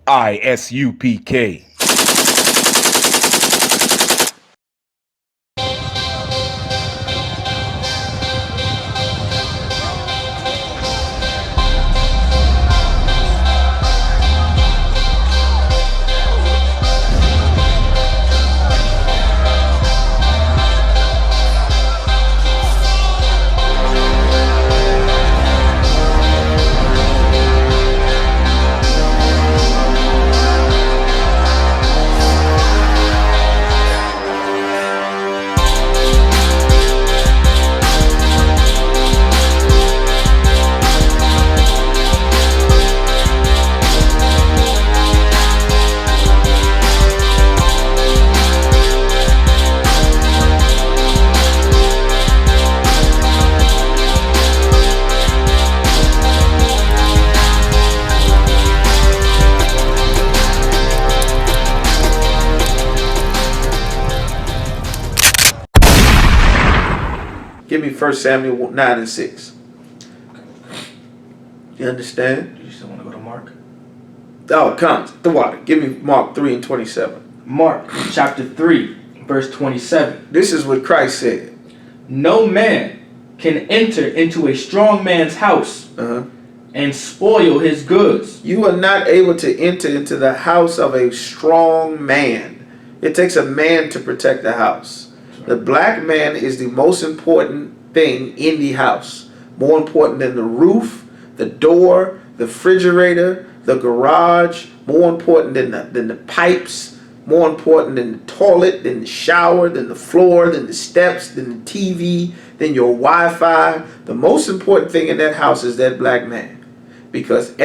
I.S.U.P.K. Give me 1 Samuel 9 and 6. You understand? You still want to go to Mark? Oh, come. The water. Give me Mark 3 and 27. Mark chapter 3, verse 27. This is what Christ said. No man can enter into a strong man's house and spoil his goods. You are not able to enter into the house of a strong man. It takes a man to protect the house. The black man is the most important thing in the house. More important than the roof, the door, the refrigerator, the garage. More important than the pipes. More important than the toilet, than the shower, than the floor, than the steps, than the TV, than your Wi-Fi. The most important thing in that house is that black man. Because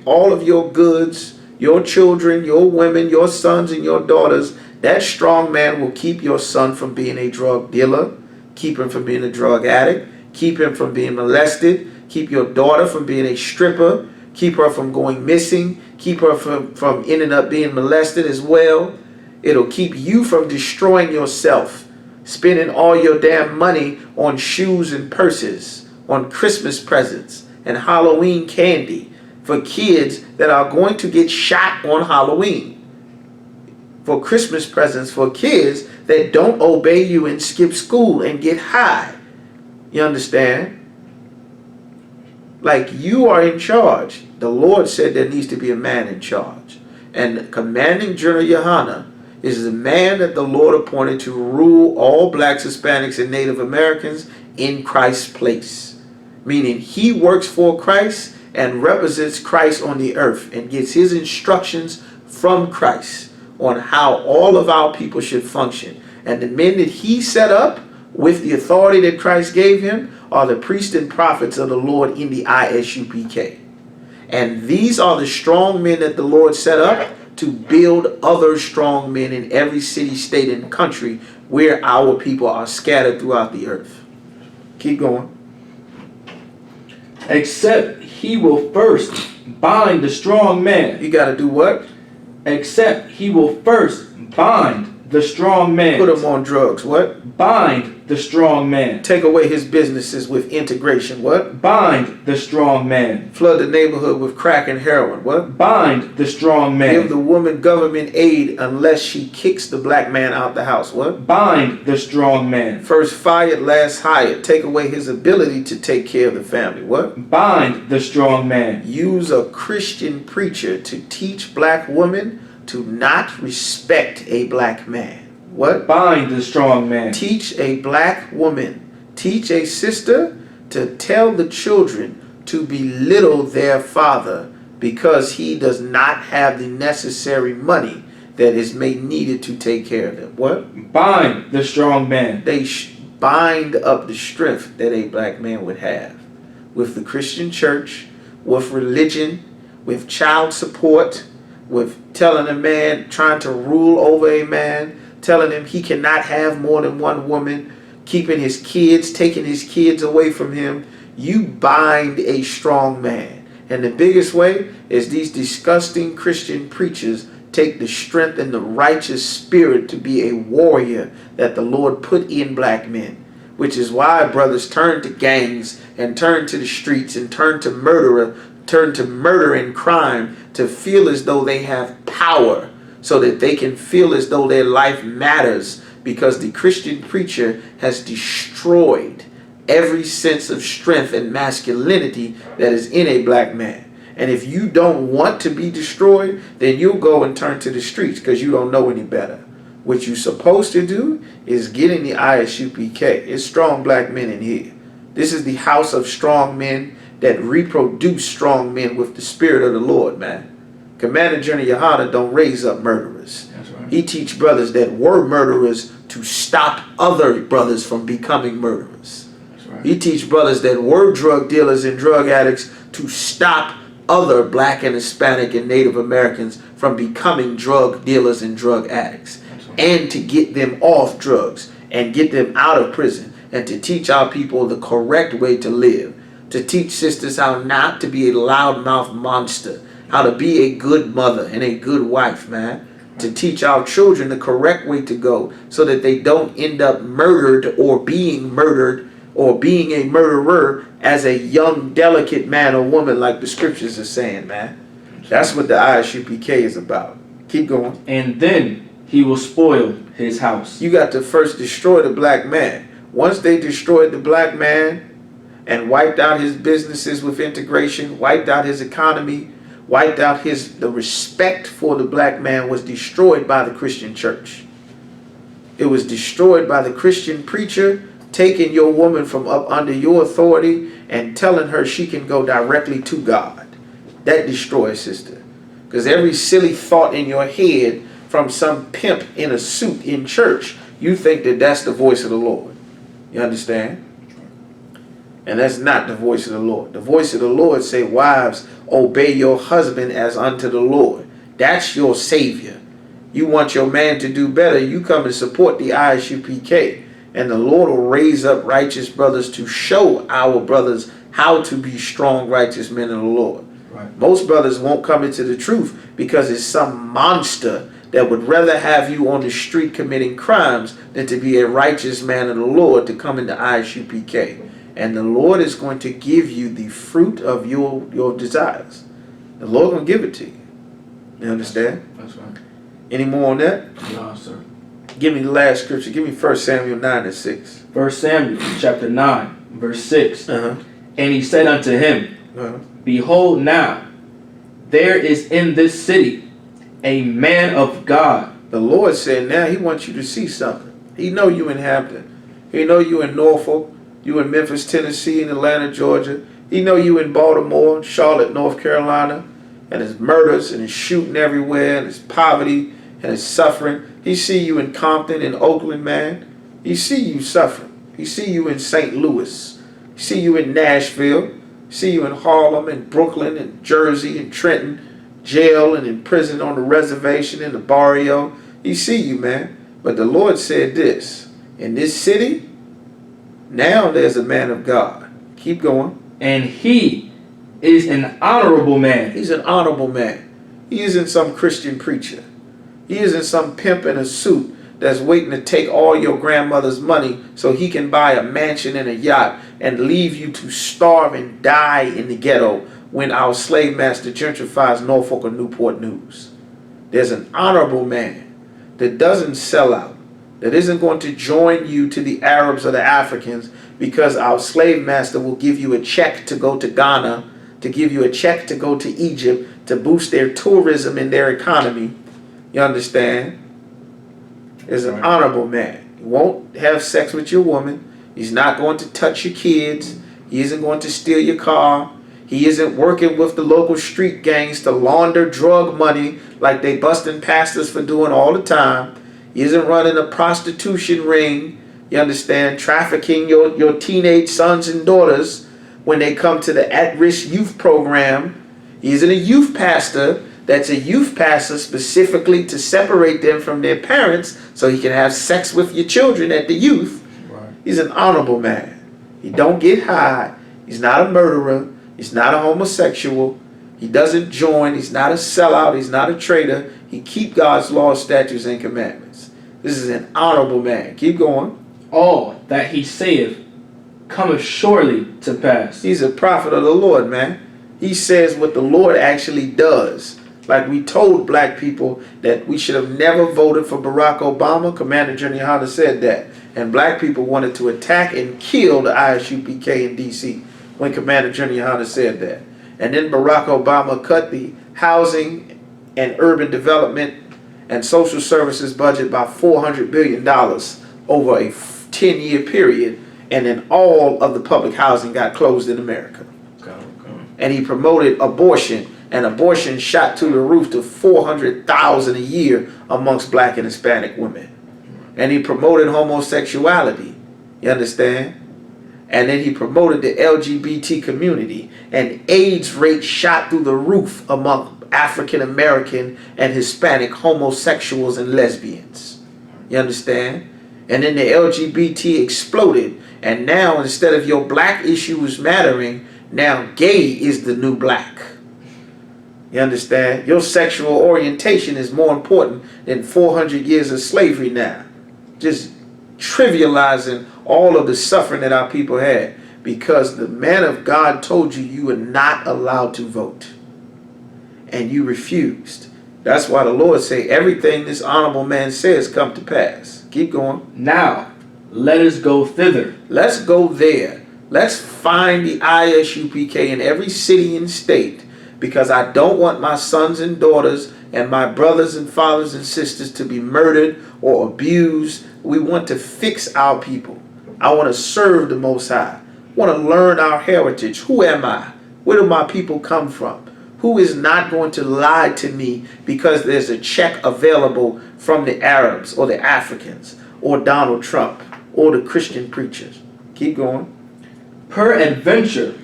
all of your goods, your children, your women, your sons and your daughters, that strong man will keep your son from being a drug dealer, keep him from being a drug addict, keep him from being molested, keep your daughter from being a stripper, keep her from going missing, keep her from ending up being molested as well. It'll keep you from destroying yourself, spending all your damn money on shoes and purses, on Christmas presents and Halloween candy for kids that are going to get shot on Halloween. For Christmas presents for kids that don't obey you and skip school and get high. You understand? Like, you are in charge. The Lord said there needs to be a man in charge. And commanding General Yahanna is the man that the Lord appointed to rule all blacks, Hispanics, and Native Americans in Christ's place. Meaning he works for Christ and represents Christ on the earth and gets his instructions from Christ on how all of our people should function. And the men that he set up with the authority that Christ gave him are the priests and prophets of the Lord in the I.S.U.P.K. And these are the strong men that the Lord set up to build other strong men in every city, state, and country where our people are scattered throughout the earth. Keep going. Except he will first bind the strong man. You got to do what? Except he will first bind the strong man. Put him on drugs. What? Bind the strong man. Take away his businesses with integration. What? Bind the strong man. Flood the neighborhood with crack and heroin. What? Bind the strong man. Give the woman government aid unless she kicks the black man out the house. What? Bind the strong man. First fired, last hired. Take away his ability to take care of the family. What? Bind the strong man. Use a Christian preacher to teach black women to not respect a black man. What? Bind the strong man. Teach a black woman, teach a sister to tell the children to belittle their father because he does not have the necessary money that is made needed to take care of them. What? Bind the strong man. They bind up the strength that a black man would have with the Christian church, with religion, with child support, with telling a man, trying to rule over a man, telling him he cannot have more than one woman, keeping his kids, taking his kids away from him. You bind a strong man. And the biggest way is these disgusting Christian preachers take the strength and the righteous spirit to be a warrior that the Lord put in black men. Which is why brothers turn to gangs and turn to the streets and turn to murder and crime, to feel as though they have power, so that they can feel as though their life matters, because the Christian preacher has destroyed every sense of strength and masculinity that is in a black man. And if you don't want to be destroyed, then you'll go and turn to the streets because you don't know any better. What you're supposed to do is get in the I.S.U.P.K. It's strong black men in here. This is the house of strong men that reproduce strong men with the spirit of the Lord, man. Commander GEN.YAHANNA don't raise up murderers. That's right. He teach brothers that were murderers to stop other brothers from becoming murderers. That's right. He teach brothers that were drug dealers and drug addicts to stop other black and Hispanic and Native Americans from becoming drug dealers and drug addicts. Right. And to get them off drugs and get them out of prison, and to teach our people the correct way to live. To teach sisters how not to be a loudmouth monster, how to be a good mother and a good wife, man. To teach our children the correct way to go, so that they don't end up murdered or being a murderer as a young, delicate man or woman, like the scriptures are saying, man. That's what the I.S.U.P.K. is about. Keep going. And then he will spoil his house. You got to first destroy the black man. Once they destroyed the black man and wiped out his businesses with integration, wiped out his economy, wiped out the respect for the black man was destroyed by the Christian church. It was destroyed by the Christian preacher taking your woman from up under your authority and telling her she can go directly to God. That destroys, sister. Because every silly thought in your head from some pimp in a suit in church, you think that that's the voice of the Lord. You understand? And that's not the voice of the Lord. The voice of the Lord say, wives, obey your husband as unto the Lord. That's your savior. You want your man to do better, you come and support the I.S.U.P.K. And the Lord will raise up righteous brothers to show our brothers how to be strong, righteous men in the Lord. Right. Most brothers won't come into the truth because it's some monster that would rather have you on the street committing crimes than to be a righteous man of the Lord to come into I.S.U.P.K. And the Lord is going to give you the fruit of your desires. The Lord going to give it to you. You understand? That's right. Any more on that? No, sir. Give me the last scripture. Give me 1 Samuel 9 and 6. 1 Samuel chapter 9, verse 6. Uh-huh. And he said unto him, Uh-huh. Behold now, there is in this city a man of God. The Lord said now he wants you to see something. He know you in Hampton. He know you in Norfolk. You in Memphis, Tennessee, and Atlanta, Georgia. He know you in Baltimore, Charlotte, North Carolina. And there's murders and there's shooting everywhere and there's poverty and there's suffering. He see you in Compton and Oakland, man. He see you suffering. He see you in St. Louis. He see you in Nashville. He see you in Harlem and Brooklyn and Jersey and Trenton, jail and in prison on the reservation in the barrio. He see you, man. But the Lord said this, in this city, now there's a man of God. Keep going. And he is an honorable man. He's an honorable man. He isn't some Christian preacher. He isn't some pimp in a suit that's waiting to take all your grandmother's money so he can buy a mansion and a yacht and leave you to starve and die in the ghetto when our slave master gentrifies Norfolk or Newport News. There's an honorable man that doesn't sell out, that isn't going to join you to the Arabs or the Africans because our slave master will give you a check to go to Ghana, to give you a check to go to Egypt, to boost their tourism and their economy. You understand? There's an honorable man. He won't have sex with your woman. He's not going to touch your kids. He isn't going to steal your car. He isn't working with the local street gangs to launder drug money like they busting pastors for doing all the time. He isn't running a prostitution ring, you understand, trafficking your teenage sons and daughters when they come to the at-risk youth program. He isn't a youth pastor that's a youth pastor specifically to separate them from their parents so he can have sex with your children at the youth. Right. He's an honorable man. He don't get high. He's not a murderer. He's not a homosexual. He doesn't join. He's not a sellout. He's not a traitor. He keep God's laws, statutes, and commandments. This is an honorable man. Keep going. All that he saith cometh surely to pass. He's a prophet of the Lord, man. He says what the Lord actually does. Like we told black people that we should have never voted for Barack Obama. Commander Gen.YAHANNA said that. And black people wanted to attack and kill the I.S.U.P.K in D.C. when Commander Gen.YAHANNA said that. And then Barack Obama cut the housing and urban development and social services budget by $400 billion over a 10-year period. And then all of the public housing got closed in America. And he promoted abortion, and abortion shot to the roof to 400,000 a year amongst black and Hispanic women. And he promoted homosexuality, you understand? And then he promoted the LGBT community, and AIDS rate shot through the roof among African American and Hispanic homosexuals and lesbians, you understand? And then the LGBT exploded, and now instead of your black issues mattering, now gay is the new black. You understand? Your sexual orientation is more important than 400 years of slavery now. Just trivializing all of the suffering that our people had because the man of God told you you were not allowed to vote. And you refused. That's why the Lord say everything this honorable man says come to pass. Keep going. Now, let us go thither. Let's go there. Let's find the I.S.U.P.K in every city and state, because I don't want my sons and daughters and my brothers and fathers and sisters to be murdered or abused. We want to fix our people. I want to serve the Most High. I want to learn our heritage. Who am I? Where do my people come from? Who is not going to lie to me because there's a check available from the Arabs or the Africans or Donald Trump or the Christian preachers? Keep going. Peradventure,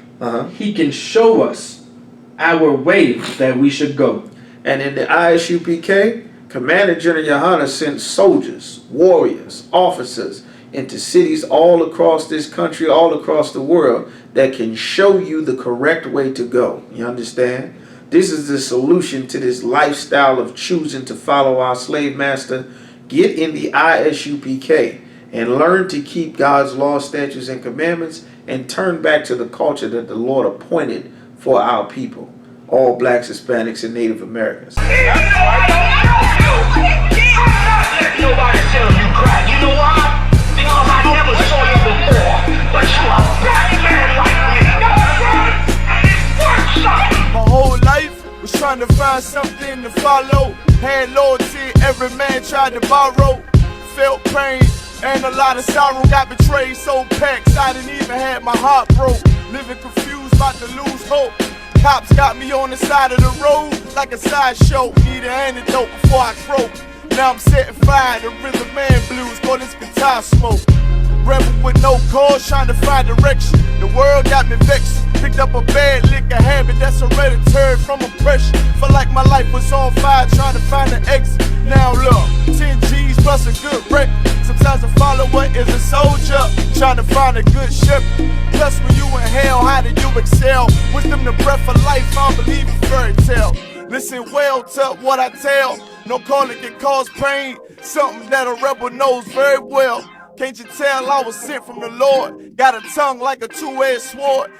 he can show us our way that we should go. And in the I.S.U.P.K, Commander Gen.YAHANNA sent soldiers, warriors, officers into cities all across this country, all across the world, that can show you the correct way to go. You understand? This is the solution to this lifestyle of choosing to follow our slave master. Get in the I.S.U.P.K and learn to keep God's law, statutes, and commandments, and turn back to the culture that the Lord appointed for our people, all blacks, Hispanics, and Native Americans. Nobody tell you cry. You know why? Because I never saw you before, but you are a black man like me. My whole life was trying to find something to follow. Had loyalty, every man tried to borrow. Felt pain and a lot of sorrow, got betrayed, so packed, I didn't even have my heart broke. Living confused, about to lose hope. Cops got me on the side of the road like a sideshow. Need an antidote before I croak. Now I'm setting fire to rhythm man blues for this guitar smoke. Rebel with no cause, trying to find direction. The world got me vexed. Picked up a bad liquor habit that's hereditary from oppression. Felt like my life was on fire, trying to find an exit. Now look, 10 G's plus a good record. Sometimes a follower is a soldier, trying to find a good shepherd. Plus when you in hell, how do you excel? Wisdom the breath of life, I don't believe in fairy tale. Listen well to what I tell. No calling can cause pain, something that a rebel knows very well. Can't you tell I was sent from the Lord? Got a tongue like a two-edged sword.